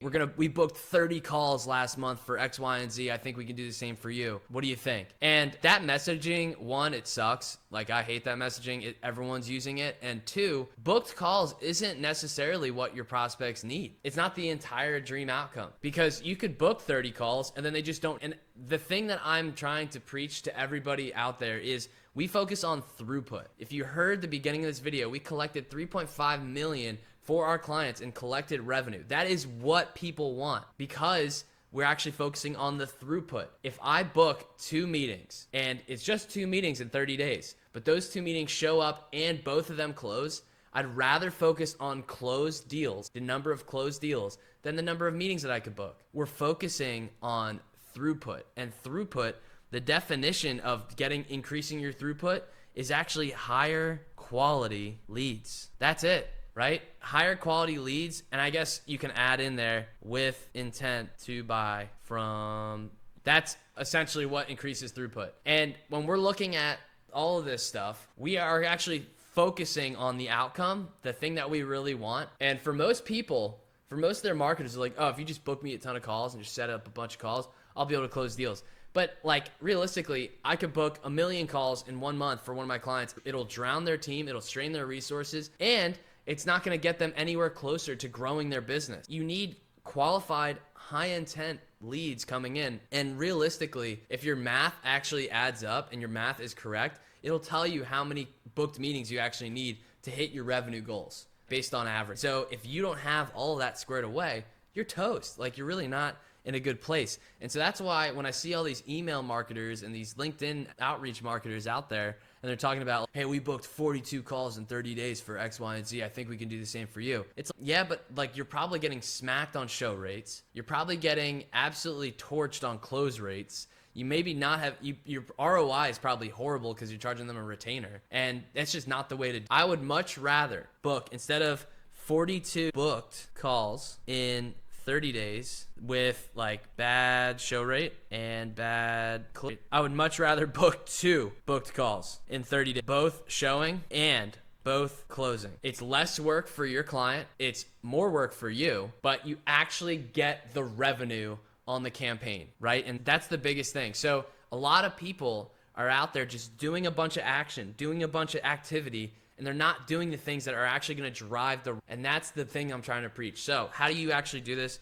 We booked 30 calls last month for X, Y, and Z. I think we can do the same for you. What do you think? And that messaging, one, it sucks. Like, I hate that messaging. Everyone's using it. And two, booked calls isn't necessarily what your prospects need. It's not the entire dream outcome, because you could book 30 calls and then they just don't. And the thing that I'm trying to preach to everybody out there is we focus on throughput. If you heard the beginning of this video, we collected 3.5 million for our clients in collected revenue. That is what people want, because we're actually focusing on the throughput. If I book 2 meetings and it's just 2 meetings in 30 days, but those 2 meetings show up and both of them close, I'd rather focus on closed deals, the number of closed deals, than the number of meetings that I could book. We're focusing on throughput, and throughput, the definition of increasing your throughput is actually higher quality leads. That's it. Right? Higher quality leads. And I guess you can add in there with intent to buy from. That's essentially what increases throughput. And when we're looking at all of this stuff, we are actually focusing on the outcome, the thing that we really want. And for most people, for most of their marketers, they're like, oh, if you just book me a ton of calls and just set up a bunch of calls, I'll be able to close deals. But like, realistically, I could book 1 million calls in 1 month for one of my clients. It'll drown their team. It'll strain their resources. And it's not going to get them anywhere closer to growing their business. You need qualified, high intent leads coming in. And realistically, if your math actually adds up and your math is correct, it'll tell you how many booked meetings you actually need to hit your revenue goals based on average. So if you don't have all of that squared away, you're toast. Like, you're really not in a good place. And so that's why when I see all these email marketers and these LinkedIn outreach marketers out there, and they're talking about, hey, we booked 42 calls in 30 days for X, Y, and Z. I think we can do the same for you. It's yeah, but like, you're probably getting smacked on show rates. You're probably getting absolutely torched on close rates. You maybe not have, your ROI is probably horrible because you're charging them a retainer. And that's just not the way to. I would much rather book, instead of 42 booked calls in 30 days with like bad show rate and bad click, I would much rather book 2 booked calls in 30 days, both showing and both closing. It's less work for your client, it's more work for you, but you actually get the revenue on the campaign, right? And that's the biggest thing. So a lot of people are out there just doing a bunch of action, doing a bunch of activity, and they're not doing the things that are actually going to drive and that's the thing I'm trying to preach. So how do you actually do this?